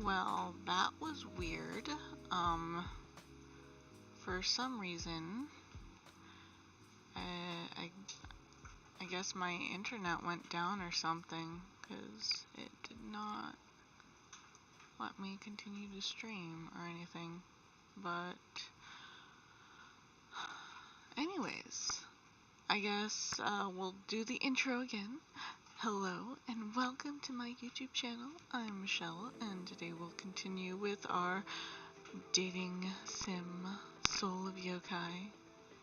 Well, that was weird. For some reason, I guess my internet went down or something, because it did not let me continue to stream or anything. But anyways, I guess we'll do the intro again. Hello and welcome to my YouTube channel. I'm Michelle, and today we'll continue with our dating sim Soul of Yokai.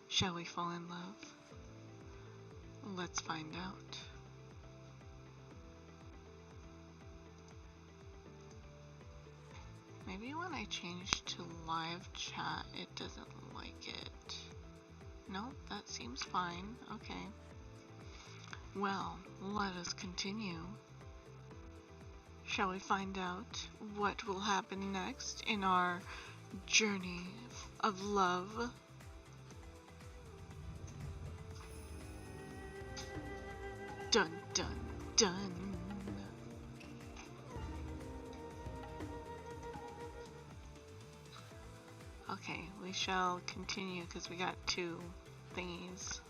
Shall we fall in love? Let's find out. Maybe when I change to live chat it doesn't like it. Nope, that seems fine. Okay. Well, let us continue. Shall we find out what will happen next in our journey of love? Dun dun dun. Okay, we shall continue because we got two thingies.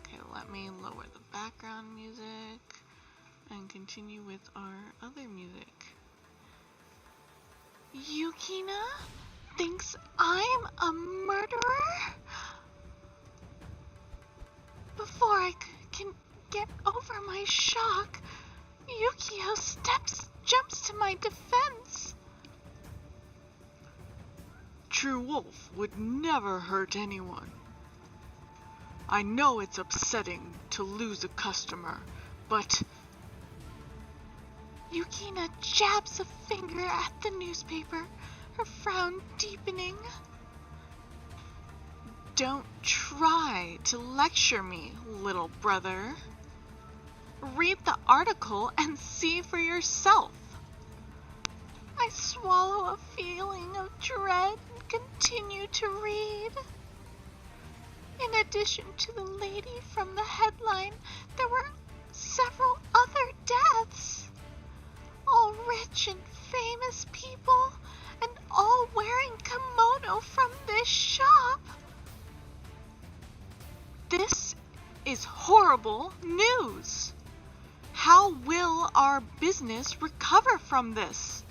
Okay, let me lower the background music and continue with our other music. Yukina thinks I'm a murderer? Before I can get over my shock, Yukio jumps to my defense. True wolf would never hurt anyone. I know it's upsetting to lose a customer, but... Yukina jabs a finger at the newspaper, her frown deepening. Don't try to lecture me, little brother. Read the article and see for yourself. I swallow a feeling of dread and continue to read. In addition to the lady from the headline, there were several other deaths. All rich and famous people, and all wearing kimono from this shop. This is horrible news. How will our business recover from this?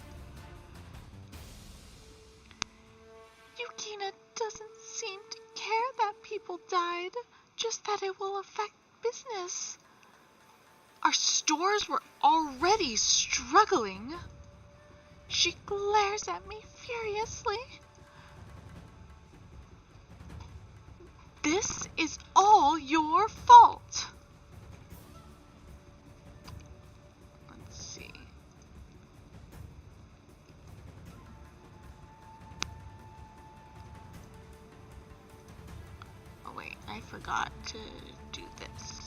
Yukina doesn't seem to care that people died, just that it will affect business. Our stores were already struggling. She glares at me furiously. This is all your fault. Let's see. Oh wait, I forgot to do this.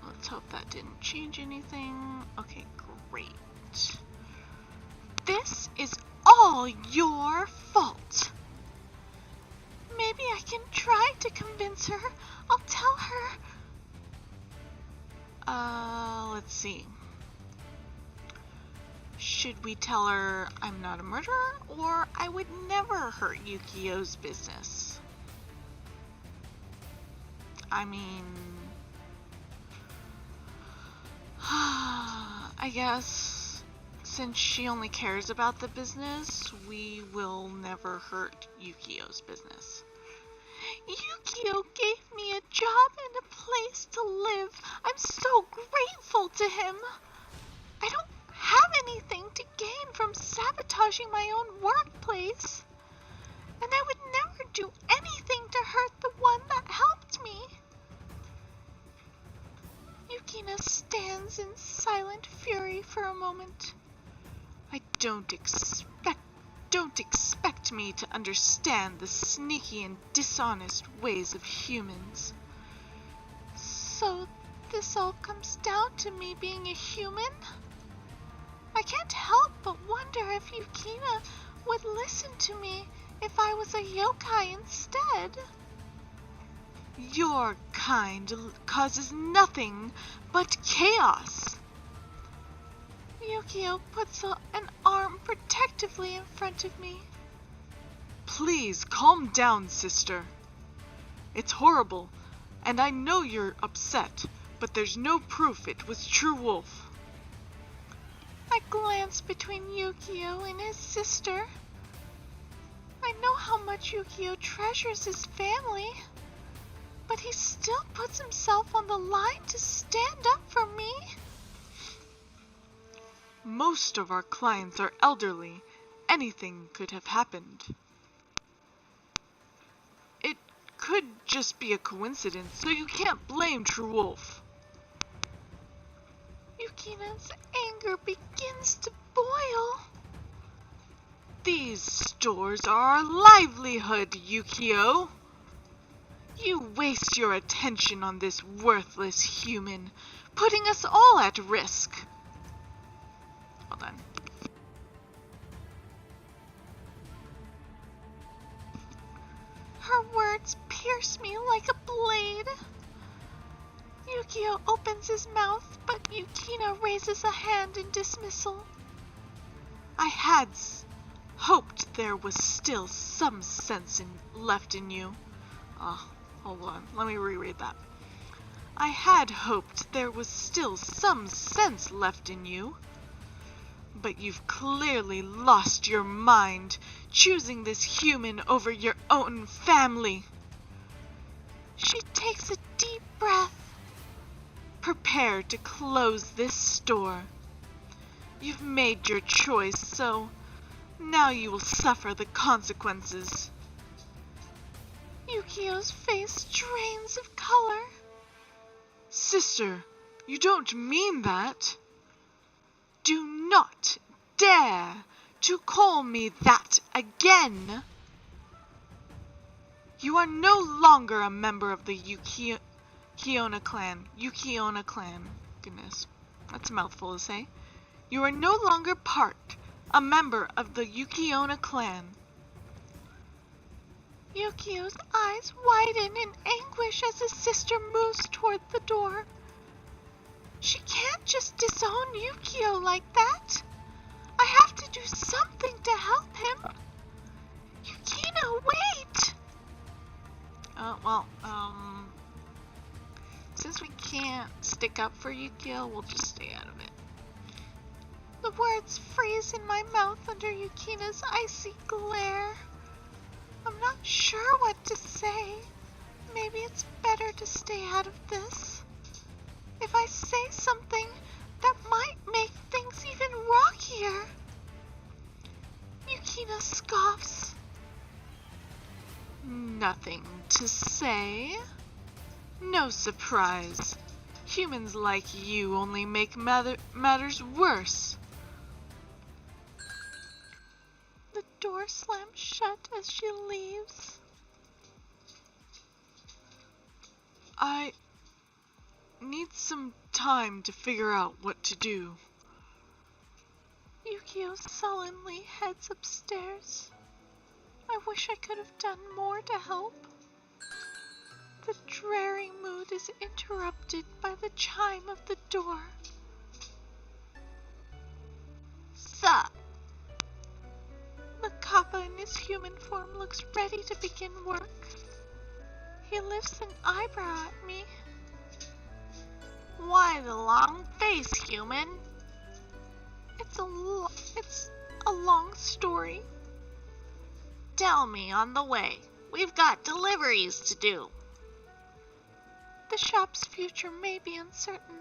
Let's hope that didn't change anything. Okay, great. This is all your fault. Maybe I can try to convince her. I'll tell her. Let's see. Should we tell her I'm not a murderer, or I would never hurt Yukio's business? I mean... I guess since she only cares about the business, we will never hurt Yukio's business. Yukio gave me a job and a place to live. I'm so grateful to him. I don't have anything to gain from sabotaging my own workplace. And I would never do anything to hurt the one that helped me. Yukina stands in silent fury for a moment. I don't expect me to understand the sneaky and dishonest ways of humans. So this all comes down to me being a human? I can't help but wonder if Yukina would listen to me if I was a yokai instead? Your kind causes nothing but chaos. Yukio puts an arm protectively in front of me. Please calm down, sister. It's horrible, and I know you're upset, but there's no proof it was True Wolf. I glance between Yukio and his sister. I know how much Yukio treasures his family, but he still puts himself on the line to stand up for me. Most of our clients are elderly. Anything could have happened. It could just be a coincidence, so you can't blame True Wolf. Yukina's anger begins to boil. These stores are our livelihood, Yukio. You waste your attention on this worthless human, putting us all at risk. Hold on. Her words pierce me like a blade. Yukio opens his mouth, but Yukina raises a hand in dismissal. I had hoped there was still some sense left in you. Hold on, let me reread that. I had hoped there was still some sense left in you. But you've clearly lost your mind, choosing this human over your own family. She takes a deep breath. Prepare to close this store. You've made your choice, so now you will suffer the consequences. Yukio's face drains of color. Sister, you don't mean that. Do not dare to call me that again. You are no longer a member of the Yukiona clan. Yukiona clan. Goodness, that's a mouthful to say. You are no longer a member of the Yukiona clan. Yukio's eyes widen in anguish as his sister moves toward the door. She can't just disown Yukio like that. I have to do something to help him. Yukina, wait! Since we can't stick up for Yukio, we'll just stay out of it. The words freeze in my mouth under Yukina's icy glare. I'm not sure what to say. Maybe it's better to stay out of this. If I say something, that might make things even rockier. Yukina scoffs. Nothing to say. No surprise. Humans like you only make matters worse. The door slams shut as she leaves. I need some time to figure out what to do. Yukio sullenly heads upstairs. I wish I could have done more to help. The dreary mood is interrupted by the chime of the door. Sup? The kappa in his human form looks ready to begin work. He lifts an eyebrow at me. Why the long face, human? It's a long story. Tell me on the way. We've got deliveries to do. The shop's future may be uncertain,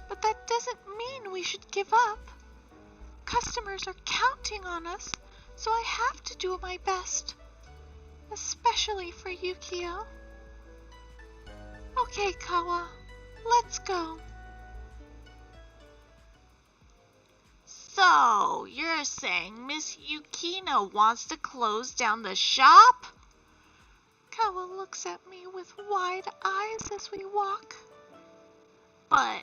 but that doesn't mean we should give up. Customers are counting on us, so I have to do my best, especially for Yukio. Okay, Kawa, let's go. So, you're saying Miss Yukina wants to close down the shop? Kawa looks at me with wide eyes as we walk. But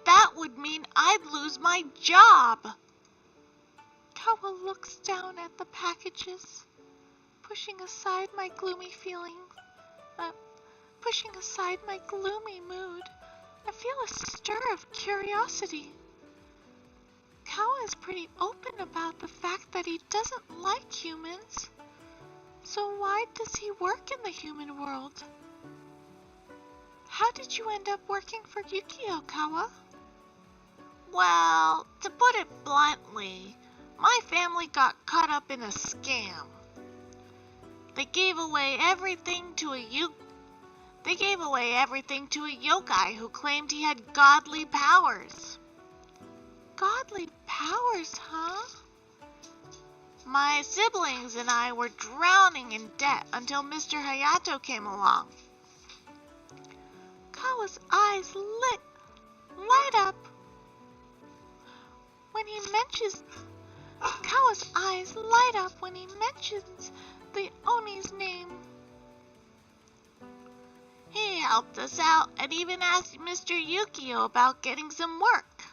that would mean I'd lose my job. Kawa looks down at the packages, pushing aside my gloomy feelings, pushing aside my gloomy mood, I feel a stir of curiosity. Kawa is pretty open about the fact that he doesn't like humans. So why does he work in the human world? How did you end up working for Yukio, Kawa? Well, to put it bluntly, my family got caught up in a scam. They gave away everything to a yokai who claimed he had godly powers. Godly powers, huh? My siblings and I were drowning in debt until Mr. Hayato came along. Kawa's eyes light up when he mentions the Oni's name. He helped us out and even asked Mr. Yukio about getting some work.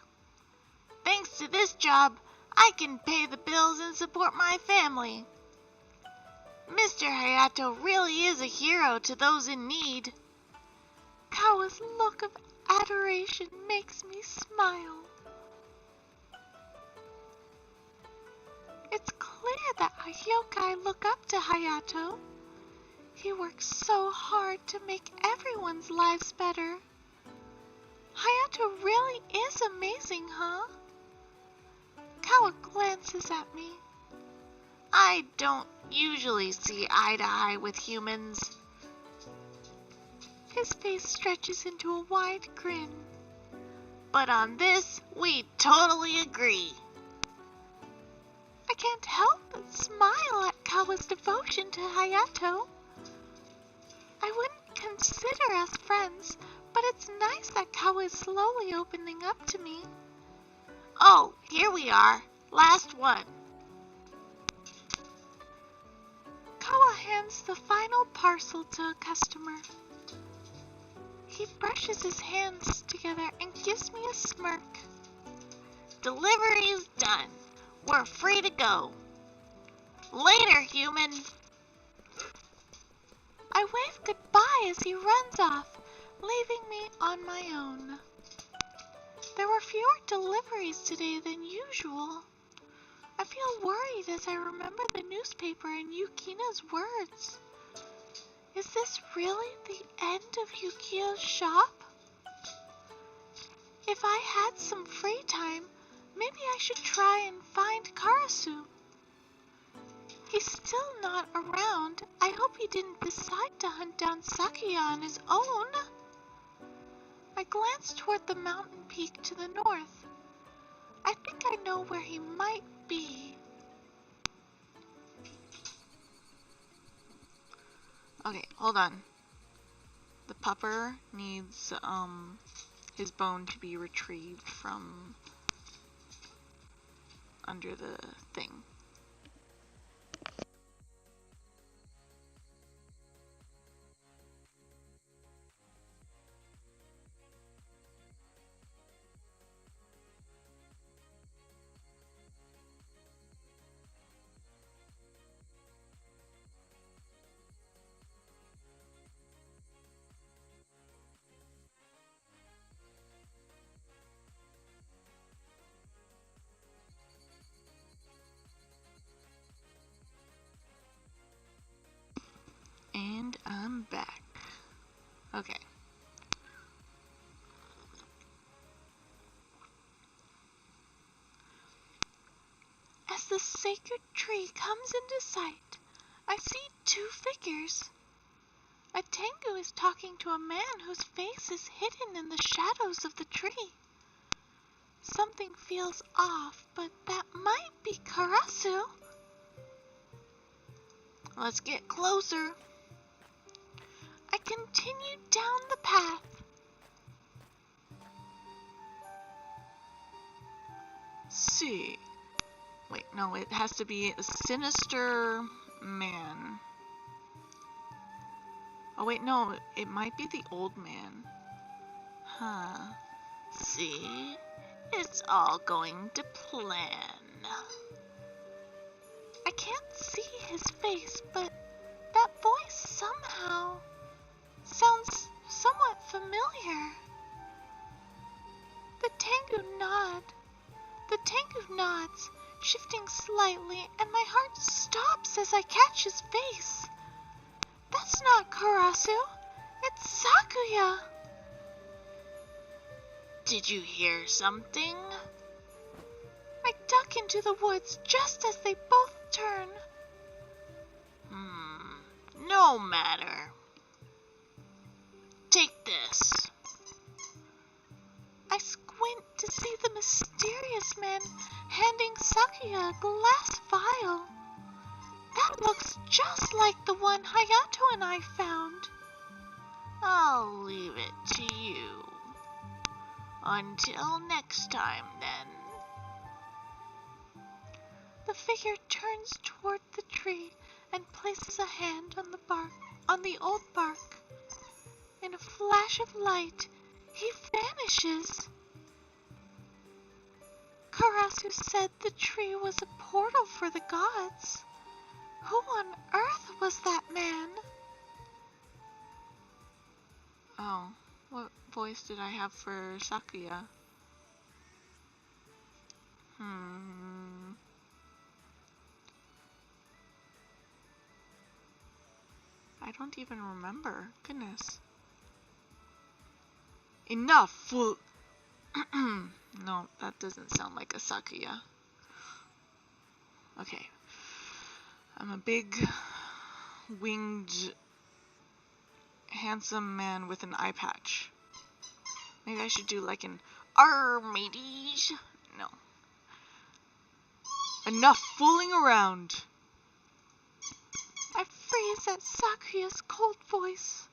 Thanks to this job, I can pay the bills and support my family. Mr. Hayato really is a hero to those in need. Kawa's look of adoration makes me smile. It's clear that a yokai look up to Hayato. He works so hard to make everyone's lives better. Hayato really is amazing, huh? Kawa glances at me. I don't usually see eye to eye with humans. His face stretches into a wide grin. But on this, we totally agree. I can't help but smile at Kawa's devotion to Hayato. I wouldn't consider us friends, but it's nice that Kawa is slowly opening up to me. Oh, here we are. Last one. Kawa hands the final parcel to a customer. He brushes his hands together and gives me a smirk. Delivery's done. We're free to go. Later, human. I wave goodbye as he runs off, leaving me on my own. There were fewer deliveries today than usual. I feel worried as I remember the newspaper and Yukina's words. Is this really the end of Yukio's shop? If I had some free time, maybe I should try and find Karasu. He's still not around. I hope he didn't decide to hunt down Sakuya on his own. I glanced toward the mountain peak to the north. I think I know where he might be. Okay, hold on. The pupper needs his bone to be retrieved from under the thing. And I'm back. Okay. As the sacred tree comes into sight, I see two figures. A Tengu is talking to a man whose face is hidden in the shadows of the tree. Something feels off, but that might be Karasu. Let's get closer. I continued down the path. See. Wait, no, it has to be a sinister man. Oh wait, no, it might be the old man. Huh. See? It's all going to plan. I can't see his face, but somehow sounds somewhat familiar. The Tengu nods, shifting slightly, and my heart stops as I catch his face. That's not Karasu, it's Sakuya. Did you hear something? I duck into the woods just as they both turn. No matter. Take this. I squint to see the mysterious man handing Sakuya a glass vial. That looks just like the one Hayato and I found. I'll leave it to you. Until next time, then. The figure turns toward the tree and places a hand on the old bark. In a flash of light, he vanishes. Karasu said the tree was a portal for the gods. Who on earth was that man? Oh, what voice did I have for Sakuya? I don't even remember. Goodness. Enough, fool! No, that doesn't sound like a Sakuya. Okay. I'm a big, winged, handsome man with an eye patch. Maybe I should do like an "Arr, mateys." No. Enough fooling around. I freeze at Sakuya's cold voice.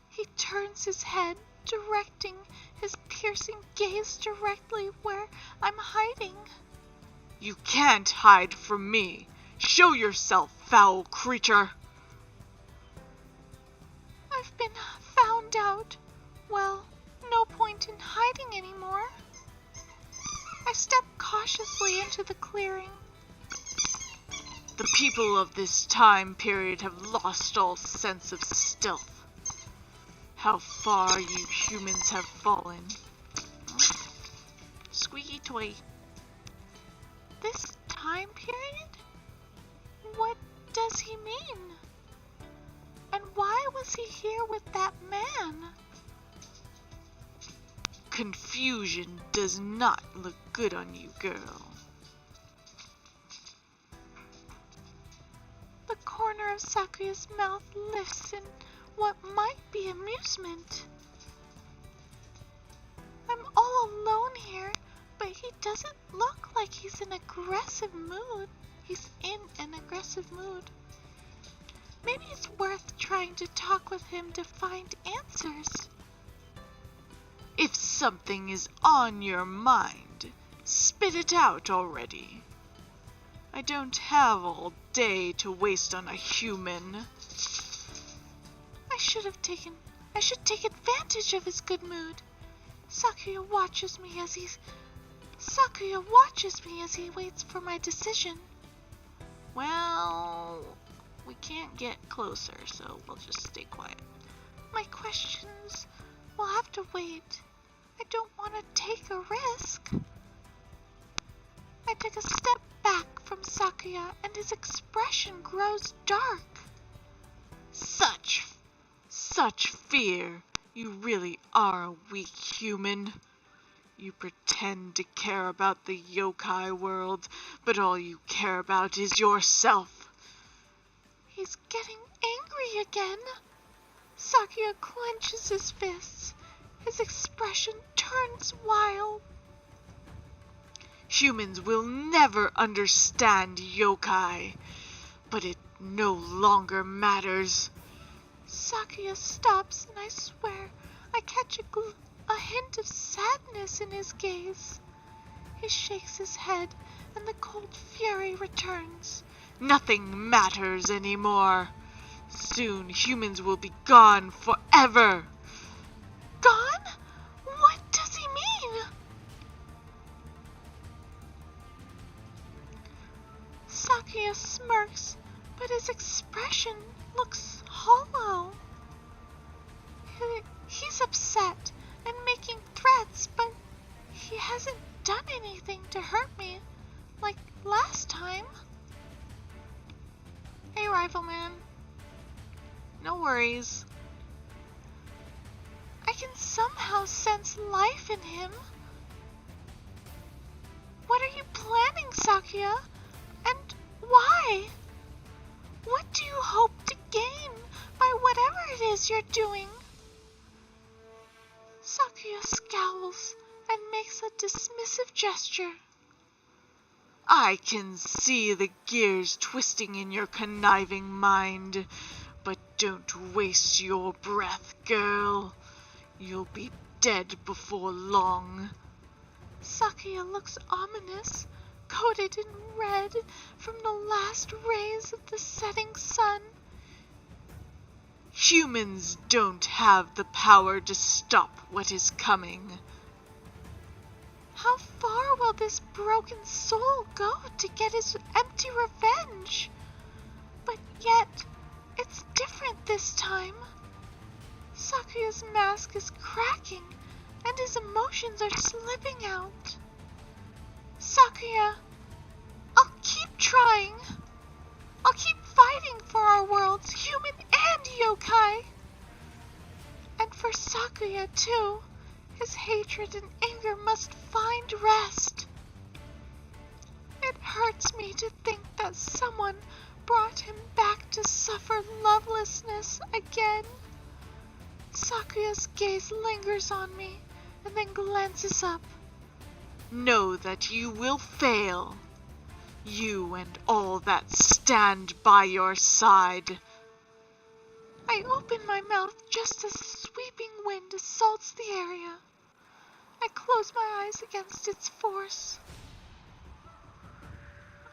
He turns his head, directing his piercing gaze directly where I'm hiding. You can't hide from me. Show yourself, foul creature. I've been found out. Well, no point in hiding anymore. I step cautiously into the clearing. The people of this time period have lost all sense of stealth. How far you humans have fallen. Squeaky toy. This time period? What does he mean? And why was he here with that man? Confusion does not look good on you, girl. The corner of Sakuya's mouth lifts in what might be amusement. I'm all alone here, but he doesn't look like he's in an aggressive mood. Maybe it's worth trying to talk with him to find answers. If something is on your mind, spit it out already. I don't have all day to waste on a human. I should take advantage of his good mood. Sakuya watches me as he waits for my decision. Well, we can't get closer, so we'll just stay quiet. My questions will have to wait. I don't want to take a risk. I take a step back from Sakuya and his expression grows dark. Such fear. You really are a weak human. You pretend to care about the yokai world, but all you care about is yourself. He's getting angry again. Sakuya clenches his fists. His expression turns wild. Humans will never understand yokai, but it no longer matters. Sakuya stops, and I swear I catch a hint of sadness in his gaze. He shakes his head, and the cold fury returns. Nothing matters anymore. Soon humans will be gone forever. Gone? What does he mean? Sakuya smirks, but his expression looks hollow. He's upset and making threats, but he hasn't done anything to hurt me like last time. Hey, Rifleman. No worries. I can somehow sense life in him. What are you planning, Sakuya? And why? What do you hope to gain by whatever it is you're doing? Sakuya scowls and makes a dismissive gesture. I can see the gears twisting in your conniving mind, but don't waste your breath, girl. You'll be dead before long. Sakuya looks ominous, coated in red from the last rays of the setting sun. Humans don't have the power to stop what is coming. How far will this broken soul go to get his empty revenge? But yet, it's different this time. Sakuya's mask is cracking, and his emotions are slipping out. Sakuya, I'll keep trying. I'll keep fighting for our worlds, human and yokai. And for Sakuya, too. His hatred and anger must find rest. It hurts me to think that someone brought him back to suffer lovelessness again. Sakuya's gaze lingers on me and then glances up. Know that you will fail. You and all that stand by your side. I open my mouth just as the sweeping wind assaults the area. I close my eyes against its force.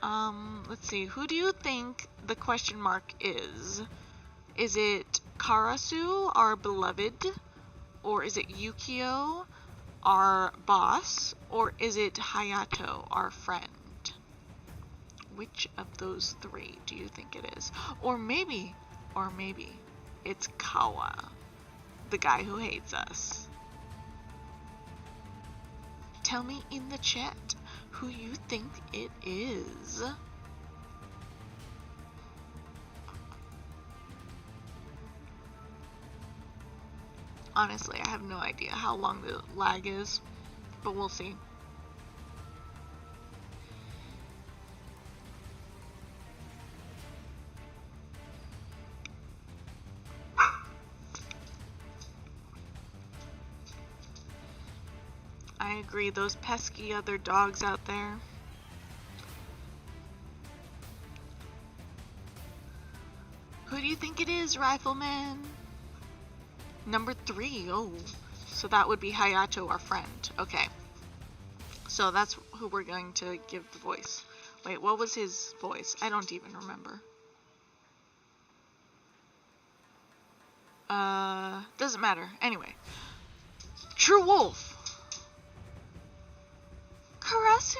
Let's see. Who do you think the question mark is? Is it Karasu, our beloved? Or is it Yukio, our boss? Or is it Hayato, our friend? Which of those three do you think it is? Or maybe, it's Kawa, the guy who hates us. Tell me in the chat who you think it is. Honestly, I have no idea how long the lag is, but we'll see. I agree, those pesky other dogs out there. Who do you think it is, Rifleman? Number 3, oh. So that would be Hayato, our friend. Okay. So that's who we're going to give the voice. Wait, what was his voice? I don't even remember. Doesn't matter. Anyway. True Wolf! Karasu,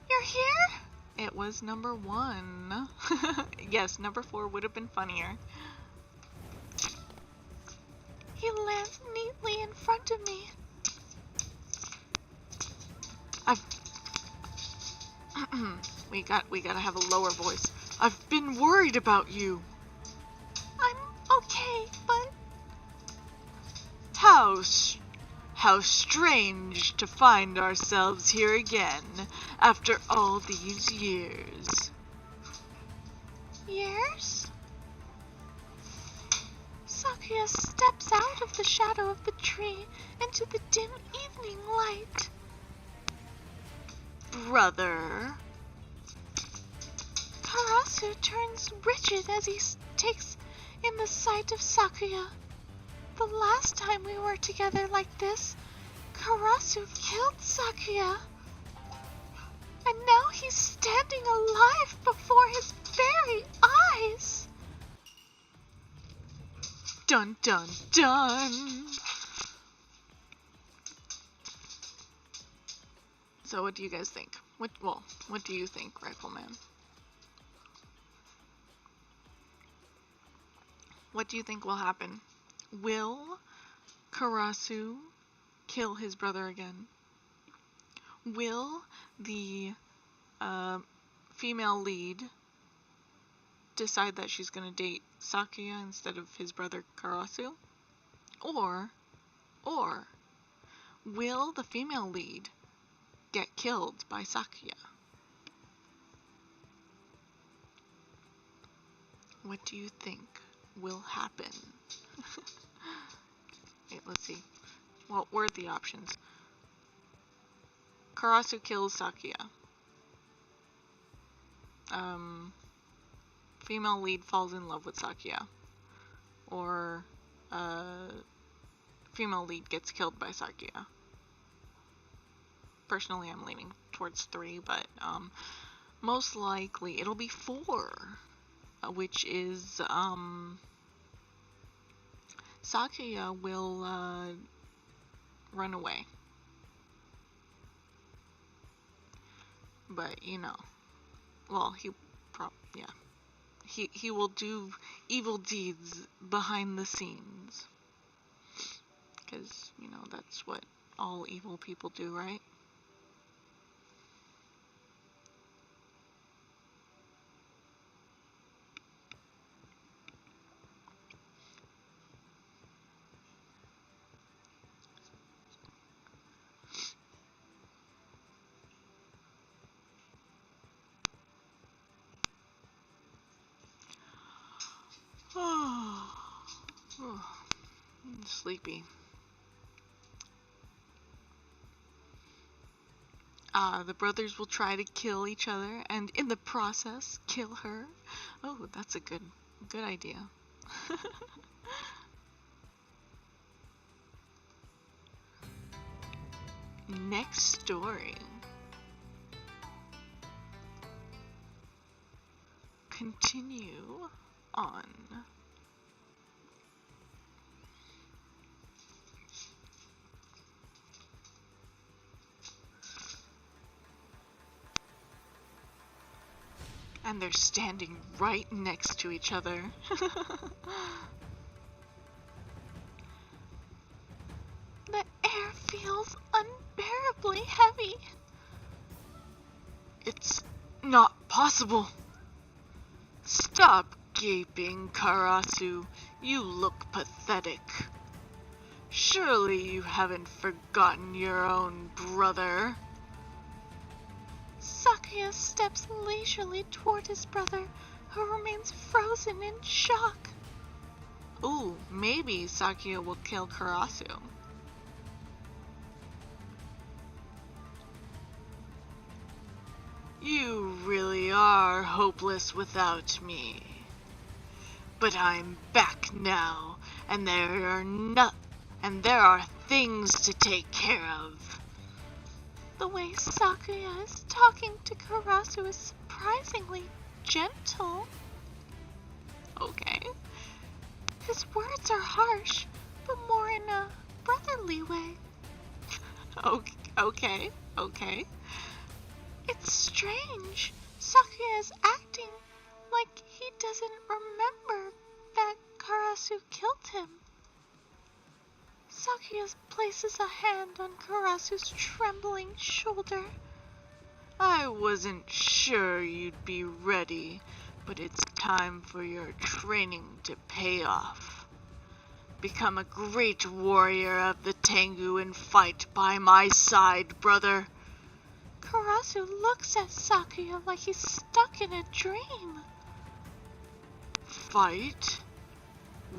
you're here? It was number 1. Yes, number 4 would have been funnier. He lands neatly in front of me. We gotta have a lower voice. I've been worried about you. I'm okay, but... How strange to find ourselves here again after all these years. Years? Sakuya steps out of the shadow of the tree into the dim evening light. Brother. Karasu turns rigid as he takes in the sight of Sakuya. The last time we were together like this, Karasu killed Sakuya. And now he's standing alive before his very eyes. Dun dun dun. So what do you guys think? What do you think, Rifleman? What do you think will happen? Will Karasu kill his brother again? Will the female lead decide that she's going to date Sakuya instead of his brother Karasu? Or will the female lead get killed by Sakuya? What do you think will happen? Wait, let's see. What were the options? Karasu kills Sakuya. Female lead falls in love with Sakuya. Or female lead gets killed by Sakuya. Personally, I'm leaning towards 3, but most likely it'll be 4, which is Sakuya will run away. But, well, he will do evil deeds behind the scenes. Because, that's what all evil people do, right? I'm sleepy. The brothers will try to kill each other and in the process kill her. Oh, that's a good idea. Next story. Continue on. And they're standing right next to each other. The air feels unbearably heavy. It's not possible. Stop gaping, Karasu. You look pathetic. Surely you haven't forgotten your own brother. Sakuya steps leisurely toward his brother, who remains frozen in shock. Ooh, maybe Sakuya will kill Karasu. You really are hopeless without me. But I'm back now, and there are things to take care of. The way Sakuya is talking to Karasu is surprisingly gentle. Okay. His words are harsh, but more in a brotherly way. Okay. It's strange. Sakuya is acting like he doesn't remember that Karasu killed him. Sakuya places a hand on Karasu's trembling shoulder. I wasn't sure you'd be ready, but it's time for your training to pay off. Become a great warrior of the Tengu and fight by my side, brother. Karasu looks at Sakuya like he's stuck in a dream. Fight?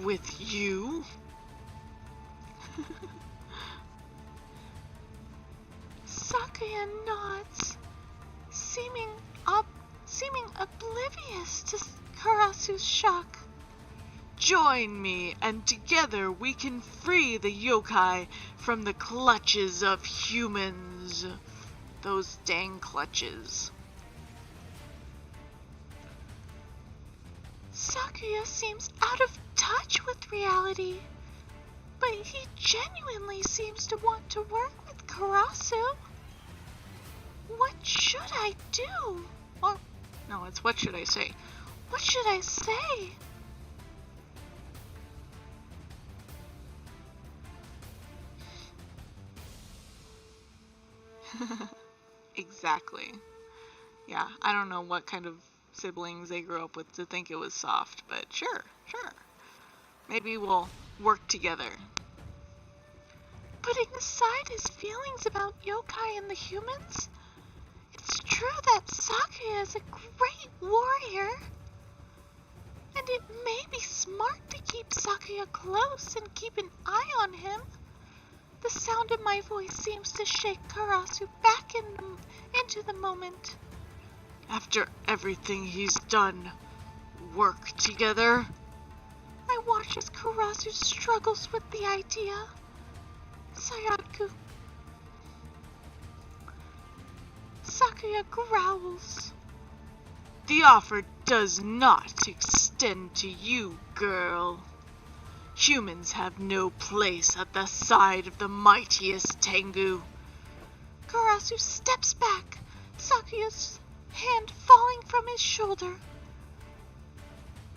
With you? Sakuya nods, seeming oblivious to Karasu's shock. Join me, and together we can free the yokai from the clutches of humans. Those dang clutches. Sakuya seems out of touch with reality, but he genuinely seems to want to work with Karasu. What should I do? Or, no, it's what should I say? What should I say? Exactly. Yeah, I don't know what kind of siblings they grew up with to think it was soft, but sure. Maybe we'll work together. Putting aside his feelings about yokai and the humans, it's true that Sakuya is a great warrior. And it may be smart to keep Sakuya close and keep an eye on him. The sound of my voice seems to shake Karasu back into the moment. After everything he's done, work together? I watch as Karasu struggles with the idea. Sakuya growls. The offer does not extend to you, girl. Humans have no place at the side of the mightiest Tengu. Karasu steps back, Sakuya's hand falling from his shoulder.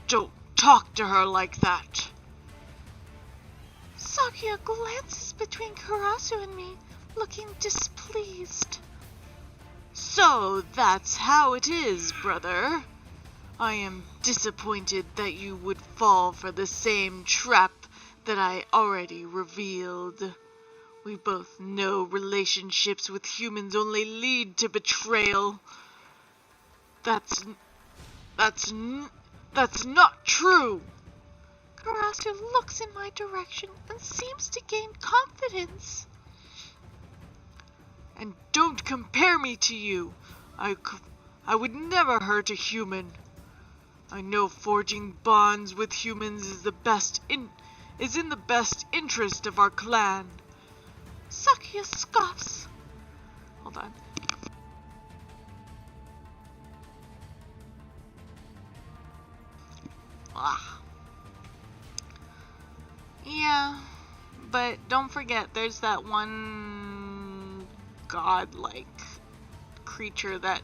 Don't talk to her like that. Sakuya glances between Karasu and me, looking displeased. So that's how it is, brother. I am disappointed that you would fall for the same trap that I already revealed. We both know relationships with humans only lead to betrayal. That's not true. Karasu looks in my direction and seems to gain confidence. And don't compare me to you. I would never hurt a human. I know forging bonds with humans is in the best interest of our clan. Sakuya scoffs. Hold on. Yeah, but don't forget, there's that one godlike creature that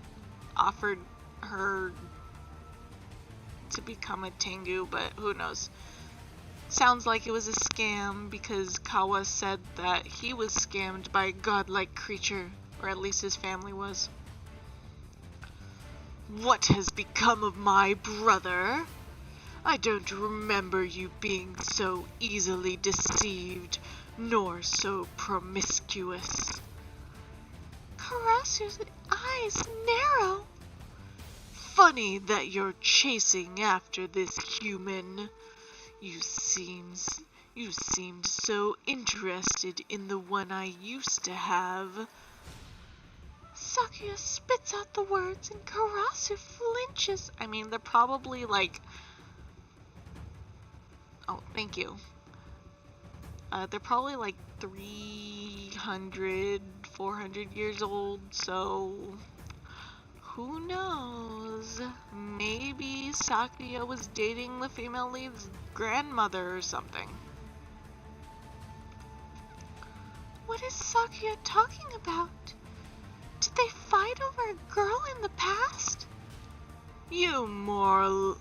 offered her to become a Tengu, but who knows. Sounds like it was a scam because Kawa said that he was scammed by a godlike creature, or at least his family was. What has become of my brother? I don't remember you being so easily deceived, nor so promiscuous. Karasu's eyes narrow. Funny that you're chasing after this human. You seemed so interested in the one I used to have. Sakuya spits out the words and Karasu flinches. I mean, they're probably like... Oh, thank you. They're probably like 300, 400 years old, so... Who knows? Maybe Sakuya was dating the female lead's grandmother or something. What is Sakuya talking about? Did they fight over a girl in the past? You more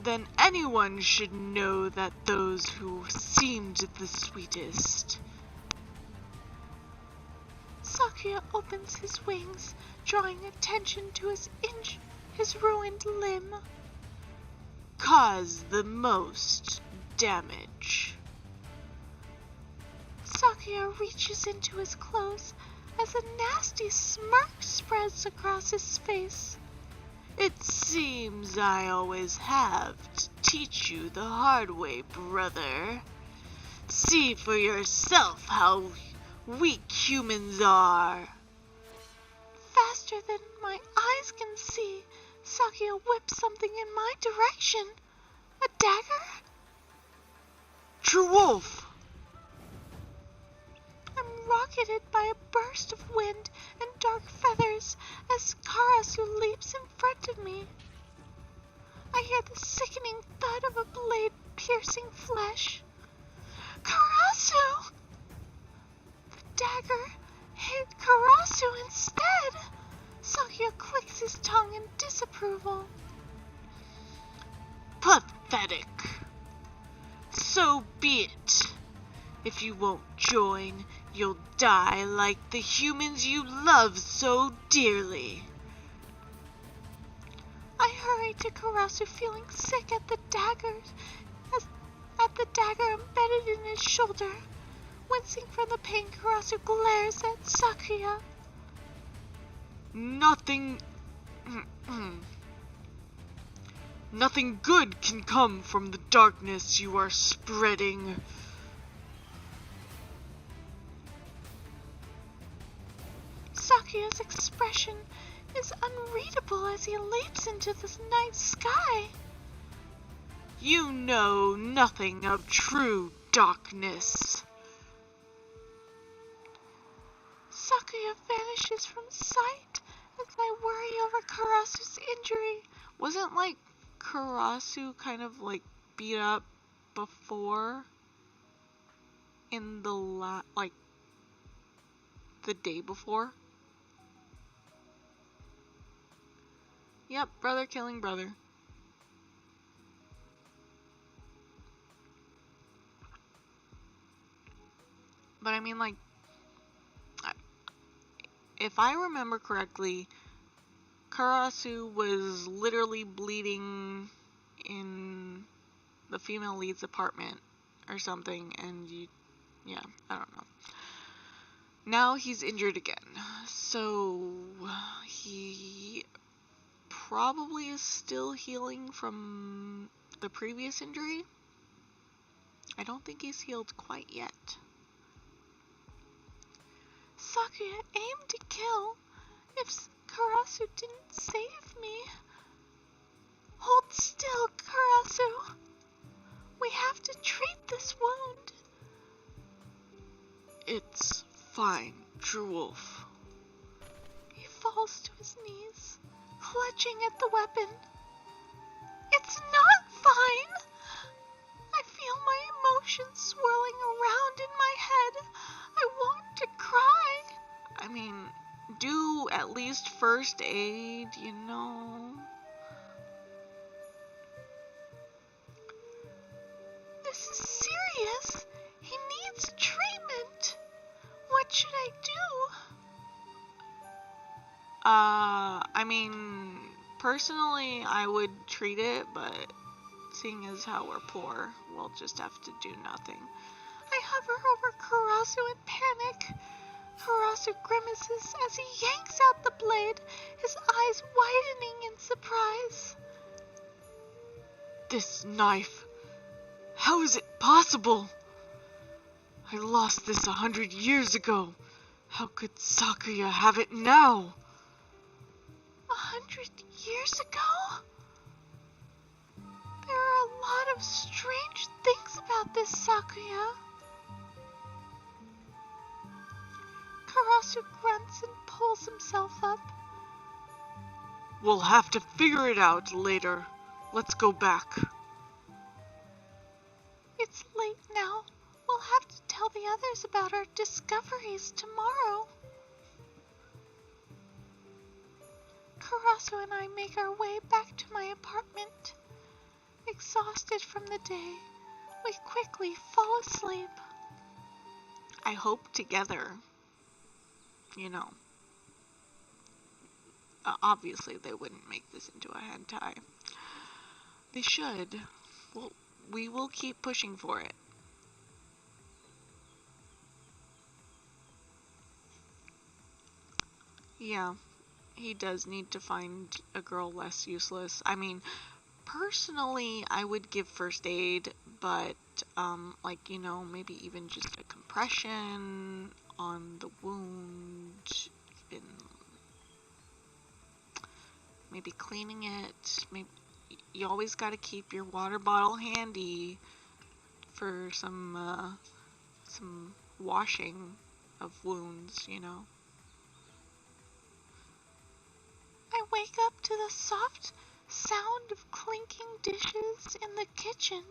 than anyone should know that those who seemed the sweetest. Sakuya opens his wings, drawing attention to his ruined limb. Cause the most damage. Sakuya reaches into his clothes as a nasty smirk spreads across his face. It seems I always have to teach you the hard way, brother. See for yourself how weak humans are. Faster than my eyes can see, Sakuya whips something in my direction. A dagger? True Wolf! I'm rocketed by a burst of wind and dark feathers as Karasu leaps in front of me. I hear the sickening thud of a blade piercing flesh. Karasu! The dagger hit Karasu instead. Sakuya clicks his tongue in disapproval. Pathetic. So be it. If you won't join, You'll die like the humans you love so dearly. I hurried to Karasu, feeling sick at the dagger embedded in his shoulder. Wincing from the pain, Karasu glares at Sakuya. Nothing good can come from the darkness you are spreading. Sakuya's expression is unreadable as he leaps into the night sky. You know nothing of true darkness. Sakuya vanishes from sight as I worry over Karasu's injury. Wasn't Karasu kind of beat up before in the the day before? Yep, brother killing brother. But I mean, if I remember correctly, Karasu was literally bleeding in the female lead's apartment or something, and yeah, I don't know. Now he's injured again, so he probably is still healing from the previous injury. I don't think he's healed quite yet. Sakuya aimed to kill if Karasu didn't save me. Hold still, Karasu. We have to treat this wound. It's fine, True Wolf. He falls to his knees, clutching at the weapon. It's not fine. I feel my emotions swirling around in my head. I want to cry. I mean, do at least first aid, you know. This is serious. He needs treatment. What should I do? I mean, personally, I would treat it, but seeing as how we're poor, we'll just have to do nothing. I hover over Karasu in panic. Karasu grimaces as he yanks out the blade, his eyes widening in surprise. This knife, how is it possible? I lost this 100 years ago. How could Sakuya have it now? 100 years ago? There are a lot of strange things about this Sakuya. Karasu grunts and pulls himself up. We'll have to figure it out later. Let's go back. It's late now. We'll have to tell the others about our discoveries tomorrow. Karasu and I make our way back to my apartment. Exhausted from the day, we quickly fall asleep. I hope together, you know. Obviously, they wouldn't make this into a hentai. They should. Well, we will keep pushing for it. Yeah, he does need to find a girl less useless. I mean, personally, I would give first aid, but, maybe even just a compression on the wound, maybe cleaning it. Maybe you always got to keep your water bottle handy for some washing of wounds, you know. I wake up to the soft sound of clinking dishes in the kitchen.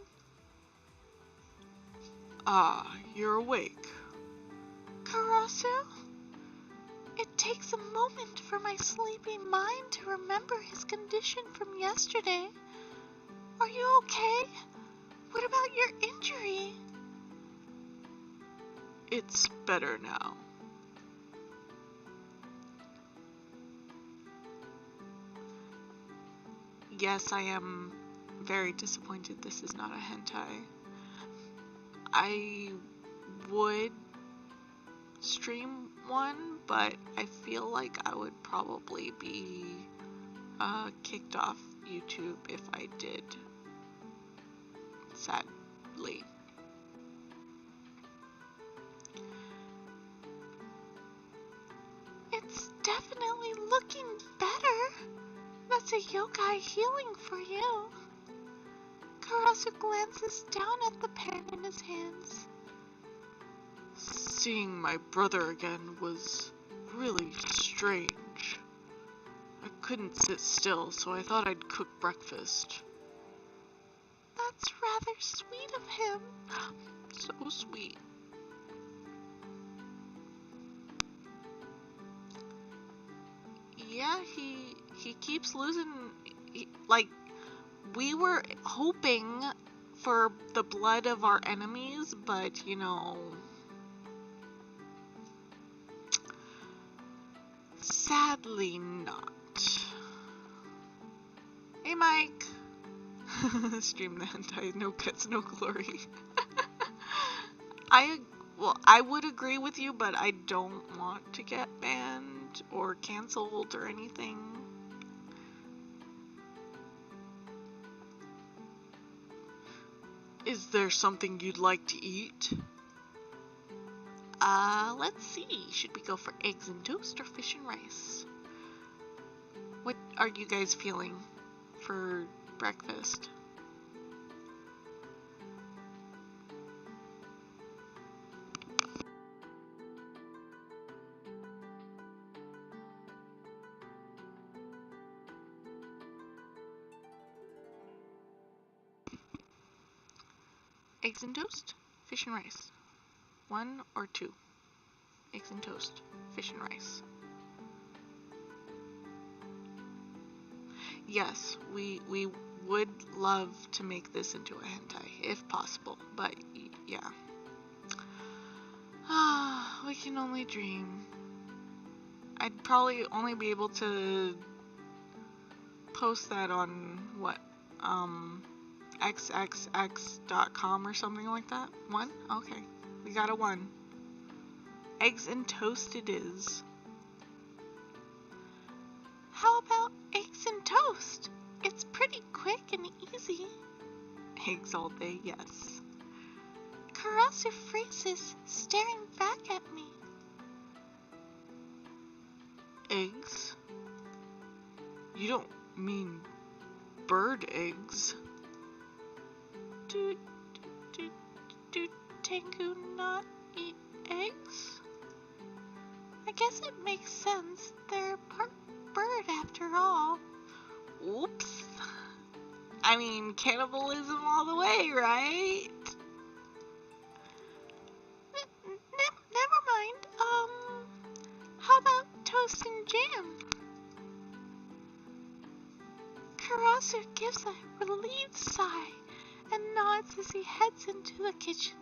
Ah, you're awake. Karasu? It takes a moment for my sleepy mind to remember his condition from yesterday. Are you okay? What about your injury? It's better now. Yes, I am very disappointed this is not a hentai. I would stream one, but I feel like I would probably be kicked off YouTube if I did. Sadly. It's definitely looking better. That's a yokai healing for you. Karasu glances down at the pen in his hands. Seeing my brother again was really strange. I couldn't sit still, so I thought I'd cook breakfast. That's rather sweet of him. So sweet. Yeah, he keeps losing. Like, we were hoping for the blood of our enemies, but you know, sadly not. Hey, Mike. Stream the hentai, no cuts, no glory. I would agree with you, but I don't want to get banned or canceled or anything. Is there something you'd like to eat? Let's see. Should we go for eggs and toast or fish and rice? What are you guys feeling for breakfast? Eggs and toast, fish and rice. 1 or 2? Eggs and toast, fish and rice. Yes, we would love to make this into a hentai, if possible, but yeah. We can only dream. I'd probably only be able to post that on, what, xxx.com or something like that? 1? Okay, we got a 1. Eggs and toast it is. How about eggs and toast? It's pretty quick and easy. Eggs all day, yes. Karasu freezes, staring back at me. Eggs? You don't mean bird eggs? Do Tengu not eat eggs? I guess it makes sense. They're part bird after all. Oops. I mean, cannibalism all the way, right? Never mind. How about toast and jam? Karasu gives a relieved sigh and nods as he heads into the kitchen.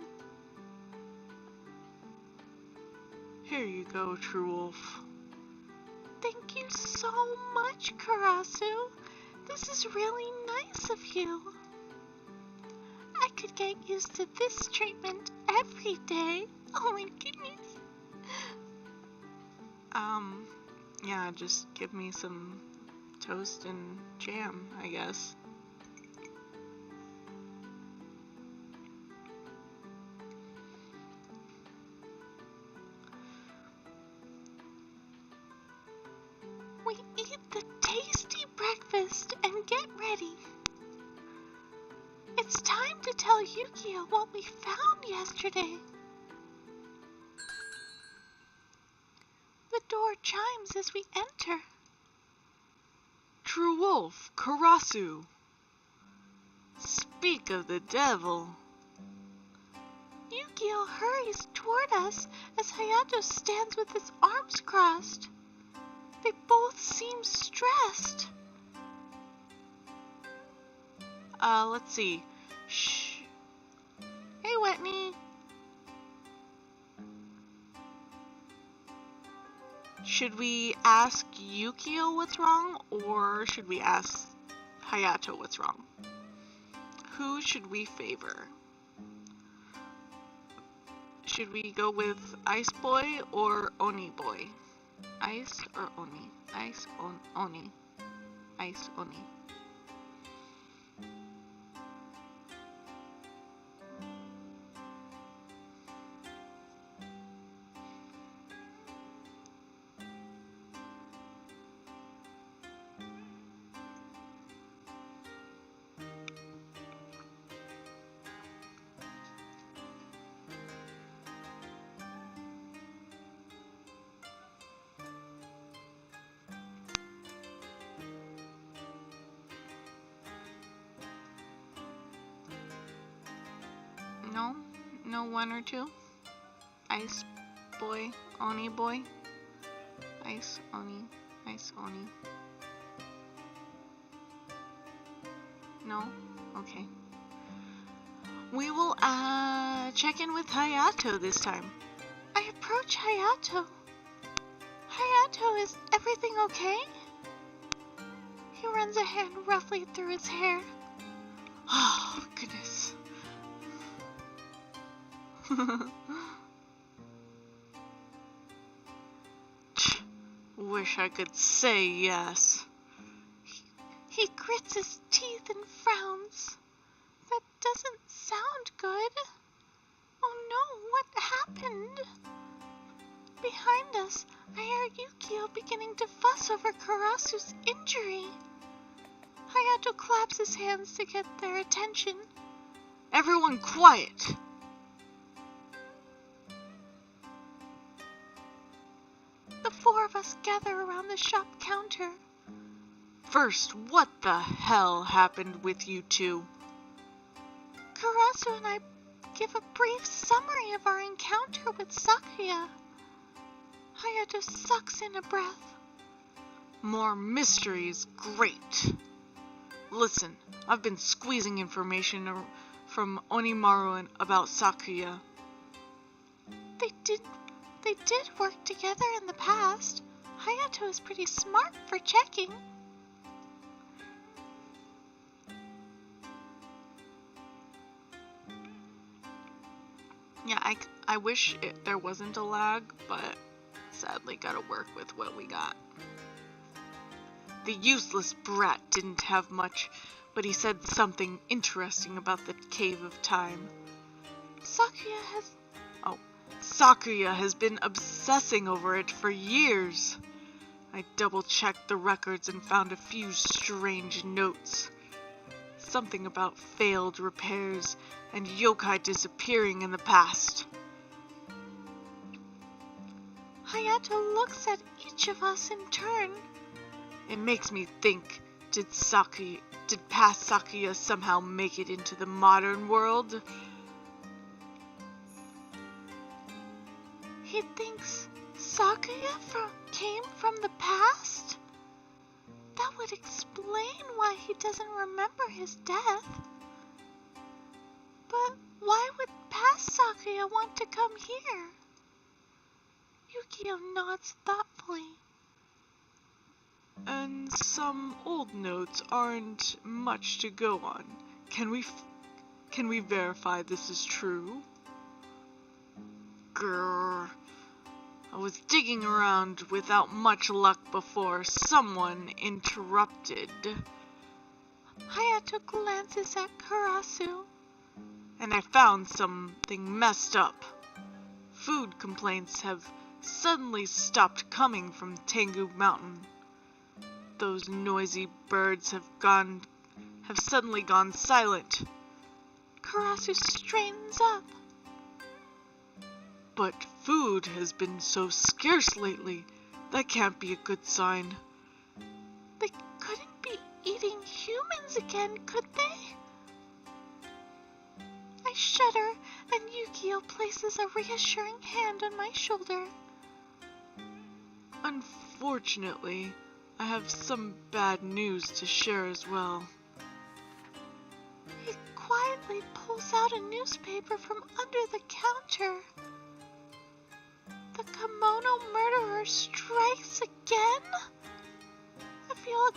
Here you go, True Wolf. Thank you so much, Karasu. This is really nice of you. I could get used to this treatment every day. Oh my goodness. Yeah, just give me some toast and jam, I guess. We eat the tasty breakfast and get ready. It's time to tell Yukio what we found yesterday. The door chimes as we enter. True Wolf, Karasu. Speak of the devil. Yukio hurries toward us as Hayato stands with his arms crossed. They both seem stressed. Let's see. Shh. Hey, Whitney. Should we ask Yukio what's wrong, or should we ask Hayato what's wrong? Who should we favor? Should we go with Ice Boy or Oni Boy? Ice or Oni? Ice on Oni. Ice Oni. No? No one or two? Ice Boy, Oni Boy? Ice Oni, Ice Oni. No? Okay. We will check in with Hayato this time. I approach Hayato. Hayato, is everything okay? He runs a hand roughly through his hair. Oh, goodness. Wish I could say yes. He grits his teeth and frowns. That doesn't sound good. Oh no, what happened? Behind us, I hear Yukio beginning to fuss over Karasu's injury. Hayato claps his hands to get their attention. Everyone quiet! The four of us gather around the shop counter. First, what the hell happened with you two? Karasu and I give a brief summary of our encounter with Sakuya. Hayato sucks in a breath. More mysteries, great. Listen, I've been squeezing information from Onimaru about Sakuya. They did work together in the past. Hayato is pretty smart for checking. Yeah, I wish there wasn't a lag, but sadly gotta work with what we got. The useless brat didn't have much, but he said something interesting about the Cave of Time. Sakuya has been obsessing over it for years. I double-checked the records and found a few strange notes. Something about failed repairs and yokai disappearing in the past. Hayato looks at each of us in turn. It makes me think, did past Sakuya somehow make it into the modern world? He thinks Sakuya came from the past? That would explain why he doesn't remember his death. But why would past Sakuya want to come here? Yukio nods thoughtfully. And some old notes aren't much to go on. Can we verify this is true? Grrr. I was digging around without much luck before someone interrupted. Hayato glances at Karasu. And I found something messed up. Food complaints have suddenly stopped coming from Tengu Mountain. Those noisy birds have suddenly gone silent. Karasu straightens up. But food has been so scarce lately. That can't be a good sign. They couldn't be eating humans again, could they? I shudder, and Yukio places a reassuring hand on my shoulder. Unfortunately, I have some bad news to share as well. He quietly pulls out a newspaper from under the counter. The kimono murderer strikes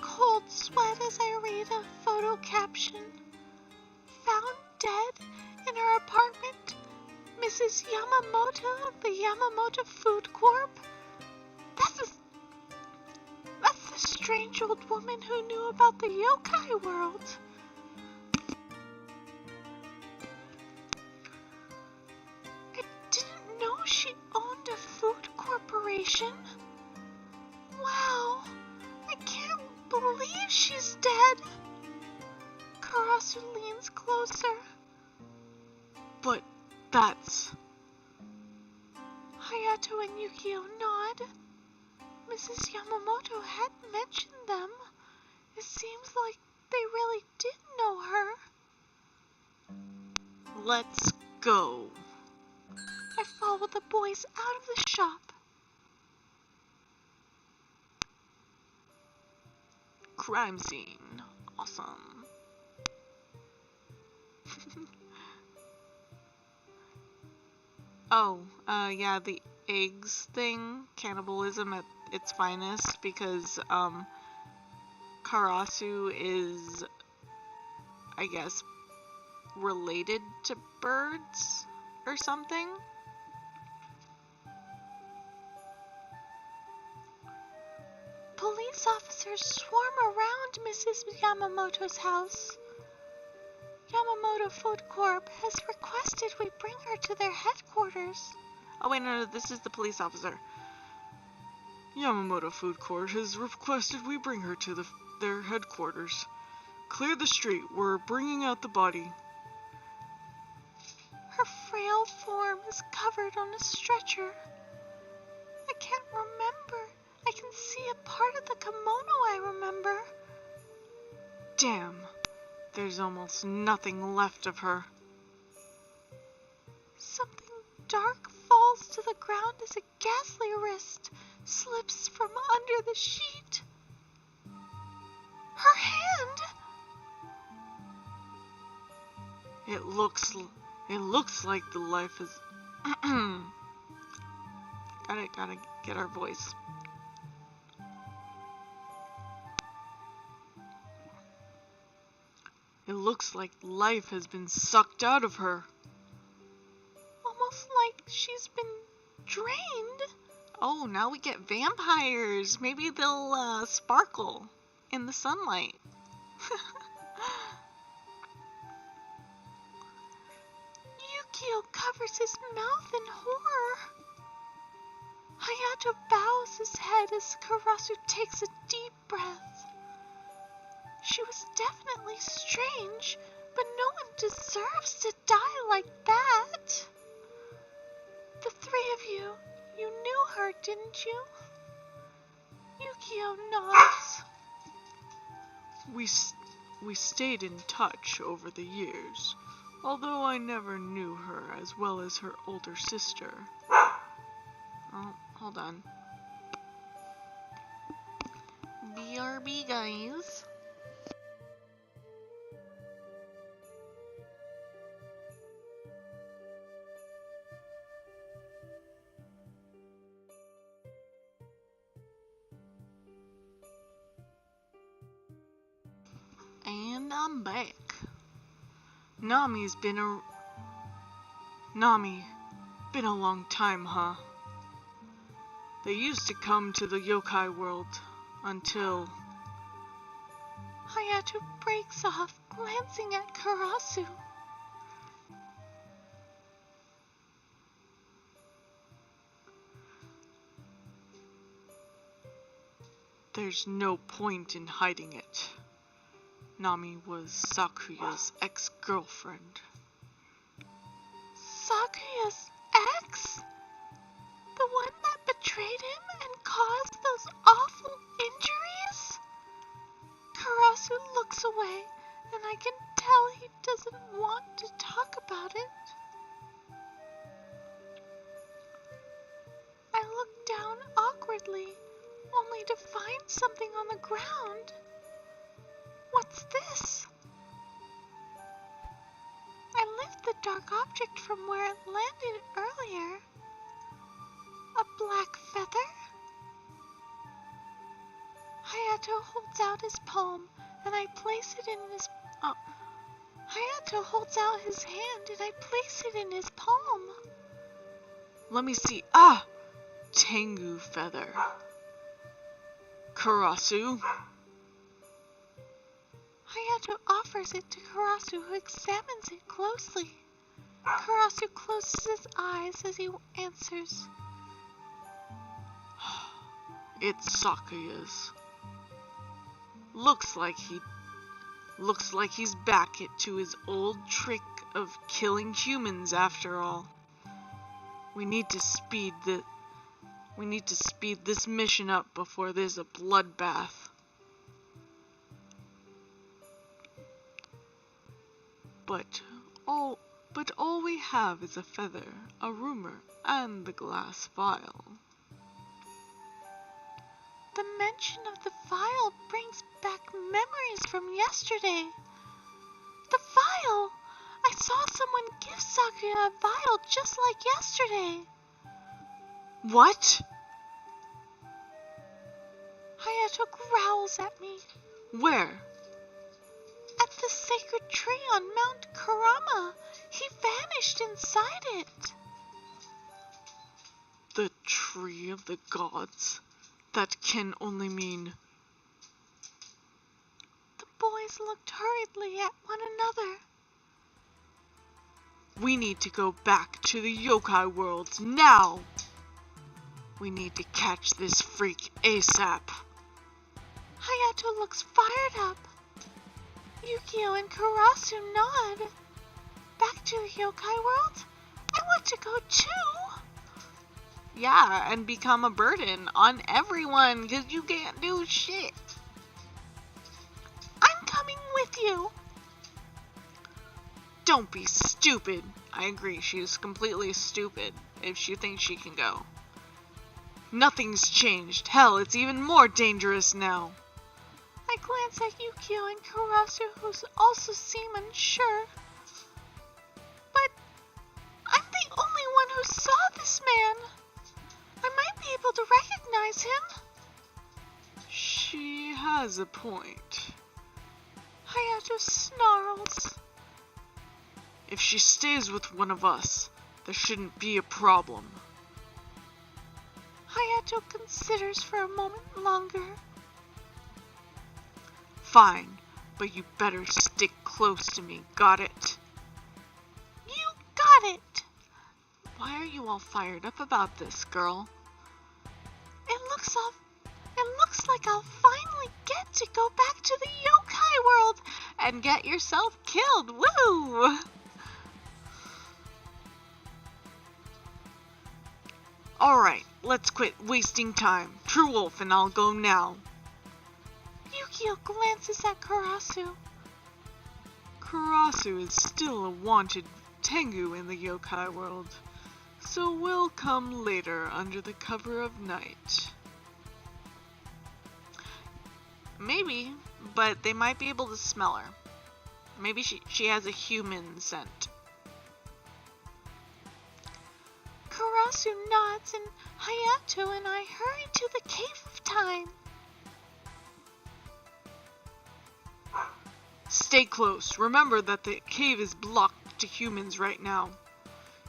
cold sweat as I read a photo caption. Found dead in her apartment, Mrs. Yamamoto of the Yamamoto Food Corp. That's the strange old woman who knew about the yokai world. I didn't know she owned a food corporation. Wow, I can't believe she's dead. Karasu leans closer. But that's... Hayato and Yukio nod. Mrs. Yamamoto had mentioned them. It seems like they really did know her. Let's go. I follow the boys out of the shop. Crime scene. Awesome. Oh, yeah, the eggs thing, cannibalism at its finest, because, Karasu is, I guess, related to birds or something. Police officers swarm around Mrs. Yamamoto's house. Yamamoto Food Corp has requested we bring her to their headquarters. Oh wait, no, this is the police officer. Yamamoto Food Court has requested we bring her to their headquarters. Clear the street, we're bringing out the body. Her frail form is covered on a stretcher. I can't remember. I can see a part of the kimono I remember. Damn, there's almost nothing left of her. Something dark falls to the ground as a ghastly wrist slips from under the sheet. Her hand! It looks like the life is... Gotta get our voice. It looks like life has been sucked out of her. Almost like she's been drained. Oh, now we get vampires. Maybe they'll sparkle in the sunlight. Yukio covers his mouth in horror. Hayato bows his head as Karasu takes a deep breath. She was definitely strange, but no one deserves to die like that. The three of you knew her, didn't you? Yukio nods. We stayed in touch over the years, although I never knew her as well as her older sister. Oh, hold on. BRB, guys. And I'm back. Nami, been a long time, huh? They used to come to the yokai world until... Hayato breaks off, glancing at Karasu. There's no point in hiding it. Nami was Sakuya's ex-girlfriend. Sakuya's ex? The one that betrayed him and caused those awful injuries? Karasu looks away, and I can tell he doesn't want to talk about it. I look down awkwardly, only to find something on the ground. What's this? I lift the dark object from where it landed earlier. A black feather? Hayato holds out his palm, and I place it in his... Oh. Hayato holds out his hand, and I place it in his palm. Let me see. Ah! Tengu feather. Karasu. Hayato offers it to Karasu, who examines it closely. Karasu closes his eyes as he answers. It's Sakuya's. Looks like he's back to his old trick of killing humans after all. We need to speed this mission up before there's a bloodbath. But all we have is a feather, a rumor, and the glass vial. The mention of the vial brings back memories from yesterday. The vial! I saw someone give Sakuya a vial just like yesterday. What? Hayato growls at me. Where? At the sacred tree on Mount Kurama. He vanished inside it. The tree of the gods? That can only mean... The boys looked hurriedly at one another. We need to go back to the yokai worlds now! We need to catch this freak ASAP. Hayato looks fired up. Yukio and Karasu nod. Back to the yokai world? I want to go too. Yeah, and become a burden on everyone because you can't do shit. I'm coming with you. Don't be stupid. I agree, she's completely stupid if she thinks she can go. Nothing's changed. Hell, it's even more dangerous now. I glance at Yukio and Karasu, who also seem unsure. But I'm the only one who saw this man. I might be able to recognize him. She has a point. Hayato snarls. If she stays with one of us, there shouldn't be a problem. Hayato considers for a moment longer. Fine, but you better stick close to me, got it? You got it! Why are you all fired up about this, girl? It looks like I'll finally get to go back to the yokai world and get yourself killed, woo! Alright, let's quit wasting time. True Wolf and I'll go now. Yukio glances at Karasu. Karasu is still a wanted Tengu in the yokai world, so we'll come later under the cover of night. Maybe, but they might be able to smell her. Maybe she has a human scent. Karasu nods and Hayato and I hurry to the Cave of Time. Stay close. Remember that the cave is blocked to humans right now.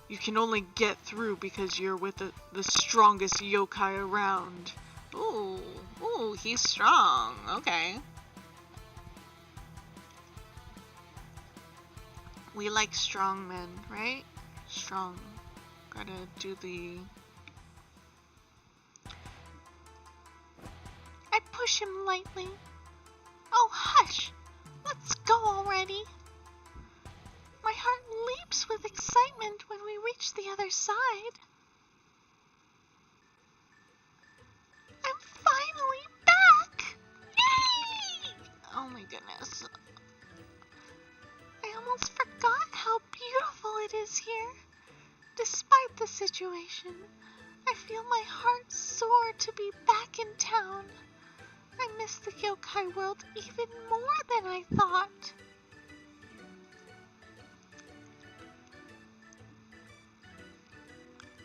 You can only get through because you're with the strongest yokai around. Ooh, he's strong. Okay. We like strong men, right? Strong. Gotta do the... I push him lightly. Oh, hush! Let's go already. My heart leaps with excitement when we reach the other side. I'm finally back! Yay! Oh my goodness. I almost forgot how beautiful it is here. Despite the situation, I feel my heart soar to be back in town. I miss the yokai world even more than I thought.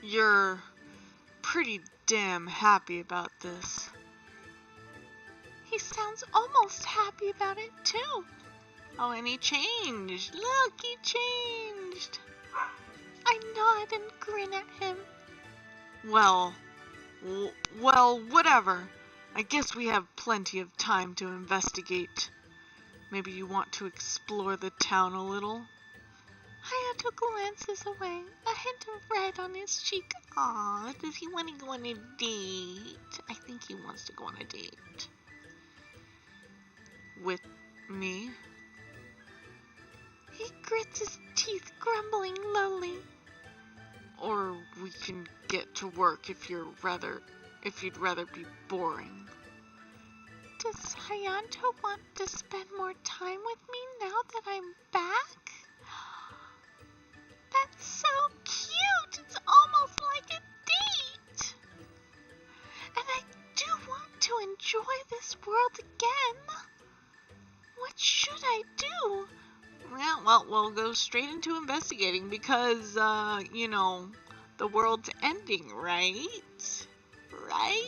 You're pretty damn happy about this. He He sounds almost happy about it, too. Oh, and he changed. Look, he changed. I nod and grin at him. Well, whatever. I guess we have plenty of time to investigate. Maybe you want to explore the town a little? Hayato glances away, a hint of red on his cheek. Aw, does he want to go on a date? I think he wants to go on a date. With me? He grits his teeth, grumbling lowly. Or we can get to work if you'd rather be boring. Does Hayato want to spend more time with me now that I'm back? That's so cute! It's almost like a date! And I do want to enjoy this world again. What should I do? Yeah, well, we'll go straight into investigating because, the world's ending, right? Right?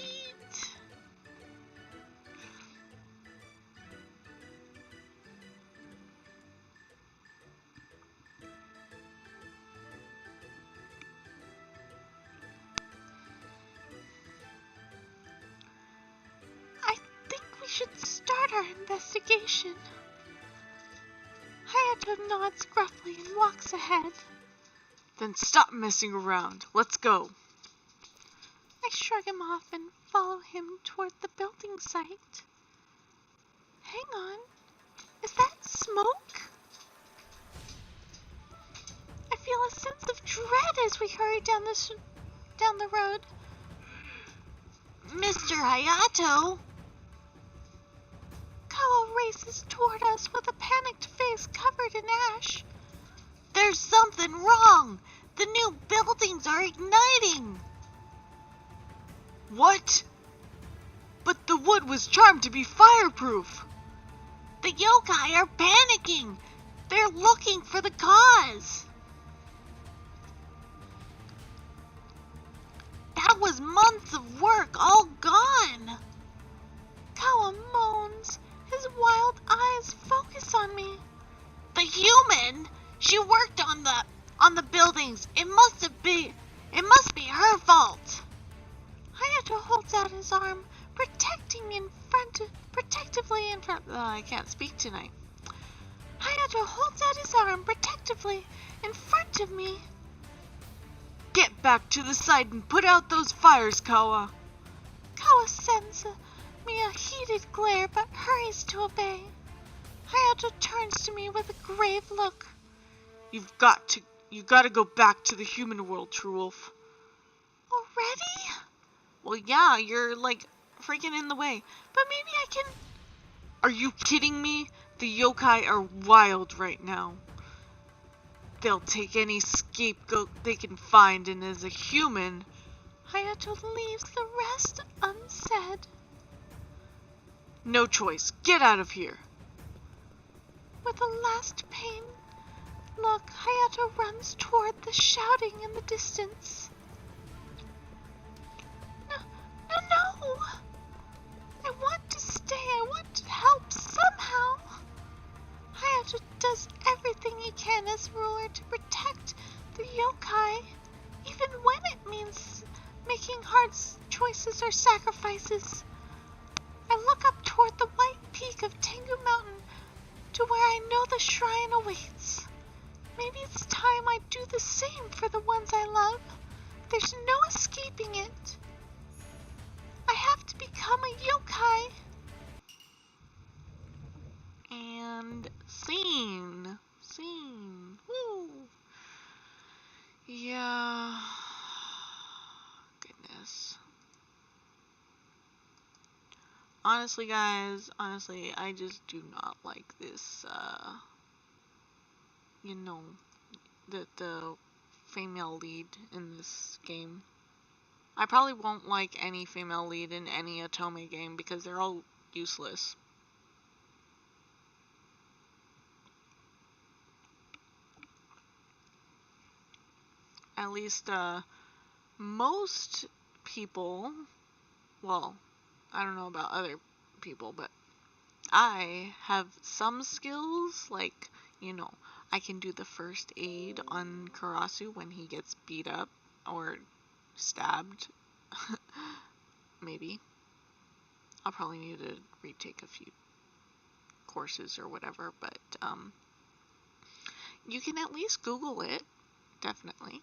I think we should start our investigation. Hayato nods gruffly and walks ahead. Then stop messing around. Let's go. I shrug him off and follow him toward the building site. Hang on. Is that smoke? I feel a sense of dread as we hurry down the road. Mr. Hayato! Kawa races toward us with a panicked face covered in ash. There's something wrong! The new buildings are igniting! What? But the wood was charmed to be fireproof! The yokai are panicking! They're looking for the cause! That was months of work all gone! Kawa moans. His wild eyes focus on me. The human! She worked on the buildings. It must be her fault. Hayato holds out his arm, protectively in front. I can't speak tonight. Hayato holds out his arm protectively in front of me. Get back to the site and put out those fires, Kawa. Kawa sends me a heated glare but hurries to obey. Hayato turns to me with a grave look. You've got to go back to the human world, True Wolf. Already? Well, yeah, you're freaking in the way. But maybe I can... Are you kidding me? The yokai are wild right now. They'll take any scapegoat they can find, and as a human... Hayato leaves the rest unsaid. No choice. Get out of here. With a last pain look, Hayato runs toward the shouting in the distance. No! I want to stay. I want to help somehow. Hayato does everything he can as ruler to protect the yokai, even when it means making hard choices or sacrifices. I look up toward the white peak of Tengu Mountain to where I know the shrine awaits. Maybe it's time I do the same for the ones I love. There's no escaping it. I have to become a yokai. And scene. Woo. Yeah. Goodness. Honestly, guys, I just do not like this, the female lead in this game. I probably won't like any female lead in any Otome game because they're all useless. At least, most people, well, I don't know about other people, but I have some skills, like, I can do the first aid on Karasu when he gets beat up or stabbed. Maybe. I'll probably need to retake a few courses or whatever, but you can at least Google it, definitely.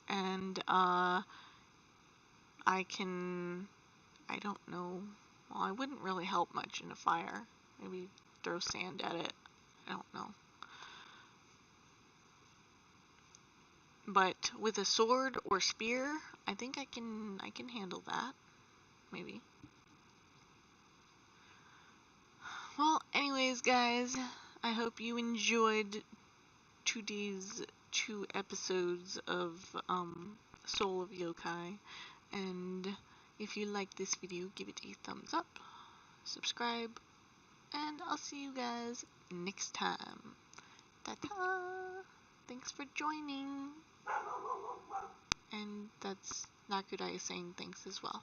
And I don't know, well, I wouldn't really help much in a fire. Maybe throw sand at it. I don't know. But with a sword or spear, I think I can handle that. Maybe. Well, anyways, guys, I hope you enjoyed today's 2 episodes of Soul of Yokai. And if you like this video, give it a thumbs up, subscribe, and I'll see you guys next time. Ta-ta! Thanks for joining. And that's Nakurai saying thanks as well.